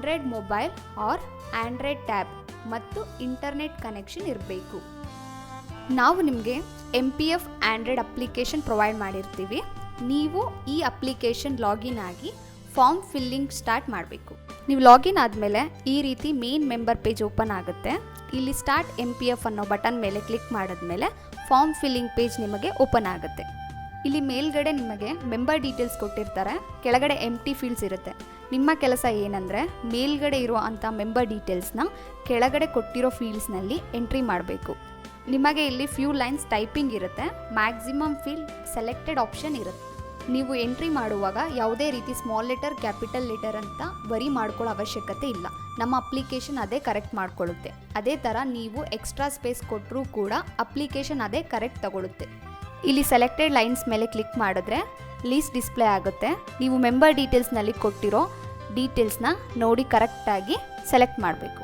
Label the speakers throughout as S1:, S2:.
S1: Android mobile R Android tab ಮತ್ತು internet connection ಇರಬೇಕು. ನಾವು ನಿಮಗೆ MPF ಆಂಡ್ರಾಯ್ಡ್ ಅಪ್ಲಿಕೇಶನ್ ಪ್ರೊವೈಡ್ ಮಾಡಿರ್ತೀವಿ. ನೀವು ಈ ಅಪ್ಲಿಕೇಶನ್ ಲಾಗಿನ್ ಆಗಿ ಫಾರ್ಮ್ ಫಿಲ್ಲಿಂಗ್ ಸ್ಟಾರ್ಟ್ ಮಾಡಬೇಕು. ನೀವು ಲಾಗಿನ್ ಆದಮೇಲೆ ಈ ರೀತಿ ಮೇನ್ ಮೆಂಬರ್ ಪೇಜ್ ಓಪನ್ ಆಗುತ್ತೆ. ಇಲ್ಲಿ ಸ್ಟಾರ್ಟ್ MPF ಅನ್ನೋ ಬಟನ್ ಮೇಲೆ ಕ್ಲಿಕ್ ಮಾಡಿದ್ಮೇಲೆ ಫಾರ್ಮ್ ಫಿಲ್ಲಿಂಗ್ ಪೇಜ್ ನಿಮಗೆ ಓಪನ್ ಆಗುತ್ತೆ. ಇಲ್ಲಿ ಮೇಲ್ಗಡೆ ನಿಮಗೆ ಮೆಂಬರ್ ಡೀಟೇಲ್ಸ್ ಕೊಟ್ಟಿರ್ತಾರೆ, ಕೆಳಗಡೆ ಎಂಟಿ ಫೀಲ್ಡ್ಸ್ ಇರುತ್ತೆ. ನಿಮ್ಮ ಕೆಲಸ ಏನಂದರೆ ಮೇಲ್ಗಡೆ ಇರೋ ಅಂಥ ಮೆಂಬರ್ ಡೀಟೇಲ್ಸ್ನ ಕೆಳಗಡೆ ಕೊಟ್ಟಿರೋ ಫೀಲ್ಡ್ಸ್ನಲ್ಲಿ ಎಂಟ್ರಿ ಮಾಡಬೇಕು. ನಿಮಗೆ ಇಲ್ಲಿ ಫ್ಯೂ ಲೈನ್ಸ್ ಟೈಪಿಂಗ್ ಇರುತ್ತೆ, ಮ್ಯಾಕ್ಸಿಮಮ್ ಫೀಲ್ಡ್ ಸೆಲೆಕ್ಟೆಡ್ ಆಪ್ಷನ್ ಇರುತ್ತೆ. ನೀವು ಎಂಟ್ರಿ ಮಾಡುವಾಗ ಯಾವುದೇ ರೀತಿ ಸ್ಮಾಲ್ ಲೆಟರ್ ಕ್ಯಾಪಿಟಲ್ ಲೆಟರ್ ಅಂತ ವರಿ ಮಾಡ್ಕೊಳ್ಳೋ ಅವಶ್ಯಕತೆ ಇಲ್ಲ. ನಮ್ಮ ಅಪ್ಲಿಕೇಶನ್ ಅದೇ ಕರೆಕ್ಟ್ ಮಾಡ್ಕೊಳ್ಳುತ್ತೆ. ಅದೇ ಥರ ನೀವು ಎಕ್ಸ್ಟ್ರಾ ಸ್ಪೇಸ್ ಕೊಟ್ಟರೂ ಕೂಡ ಅಪ್ಲಿಕೇಶನ್ ಅದೇ ಕರೆಕ್ಟ್ ತಗೊಳುತ್ತೆ. ಇಲ್ಲಿ ಸೆಲೆಕ್ಟೆಡ್ ಲೈನ್ಸ್ ಮೇಲೆ ಕ್ಲಿಕ್ ಮಾಡಿದ್ರೆ ಲೀಸ್ಟ್ ಡಿಸ್ಪ್ಲೇ ಆಗುತ್ತೆ. ನೀವು ಮೆಂಬರ್ ಡೀಟೇಲ್ಸ್ನಲ್ಲಿ ಕೊಟ್ಟಿರೋ ಡೀಟೇಲ್ಸ್ನ ನೋಡಿ ಕರೆಕ್ಟಾಗಿ ಸೆಲೆಕ್ಟ್ ಮಾಡಬೇಕು.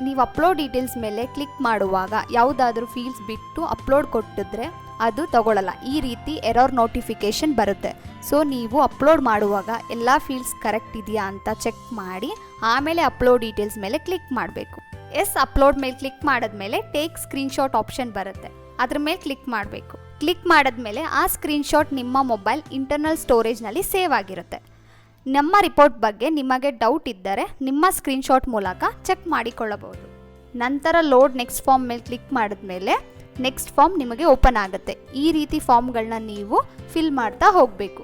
S1: ನೀವು ಅಪ್ಲೋಡ್ ಡೀಟೇಲ್ಸ್ ಮೇಲೆ ಕ್ಲಿಕ್ ಮಾಡುವಾಗ ಯಾವುದಾದ್ರೂ ಫೀಲ್ಡ್ಸ್ ಬಿಟ್ಟು ಅಪ್ಲೋಡ್ ಕೊಟ್ಟಿದ್ರೆ ಅದು ತಗೊಳ್ಳಲ್ಲ. ಈ ರೀತಿ ಎರರ್ ನೋಟಿಫಿಕೇಷನ್ ಬರುತ್ತೆ. ಸೊ ನೀವು ಅಪ್ಲೋಡ್ ಮಾಡುವಾಗ ಎಲ್ಲ ಫೀಲ್ಡ್ಸ್ ಕರೆಕ್ಟ್ ಇದೆಯಾ ಅಂತ ಚೆಕ್ ಮಾಡಿ ಆಮೇಲೆ ಅಪ್ಲೋಡ್ ಡೀಟೇಲ್ಸ್ ಮೇಲೆ ಕ್ಲಿಕ್ ಮಾಡಬೇಕು. ಅಪ್ಲೋಡ್ ಮೇಲೆ ಕ್ಲಿಕ್ ಮಾಡಿದ್ಮೇಲೆ ಟೇಕ್ ಸ್ಕ್ರೀನ್ಶಾಟ್ ಆಪ್ಷನ್ ಬರುತ್ತೆ, ಅದ್ರ ಮೇಲೆ ಕ್ಲಿಕ್ ಮಾಡಬೇಕು. ಕ್ಲಿಕ್ ಮಾಡಿದ್ಮೇಲೆ ಆ ಸ್ಕ್ರೀನ್ಶಾಟ್ ನಿಮ್ಮ ಮೊಬೈಲ್ ಇಂಟರ್ನಲ್ ಸ್ಟೋರೇಜ್ನಲ್ಲಿ ಸೇವ್ ಆಗಿರುತ್ತೆ. ನಮ್ಮ ರಿಪೋರ್ಟ್ ಬಗ್ಗೆ ನಿಮಗೆ ಡೌಟ್ ಇದ್ದರೆ ನಿಮ್ಮ ಸ್ಕ್ರೀನ್ಶಾಟ್ ಮೂಲಕ ಚೆಕ್ ಮಾಡಿಕೊಳ್ಳಬಹುದು. ನಂತರ ಲೋಡ್ ನೆಕ್ಸ್ಟ್ ಫಾರ್ಮ್ ಮೇಲೆ ಕ್ಲಿಕ್ ಮಾಡಿದ್ಮೇಲೆ ನೆಕ್ಸ್ಟ್ ಫಾರ್ಮ್ ನಿಮಗೆ ಓಪನ್ ಆಗುತ್ತೆ. ಈ ರೀತಿ ಫಾರ್ಮ್ಗಳನ್ನ ನೀವು ಫಿಲ್ ಮಾಡ್ತಾ ಹೋಗಬೇಕು.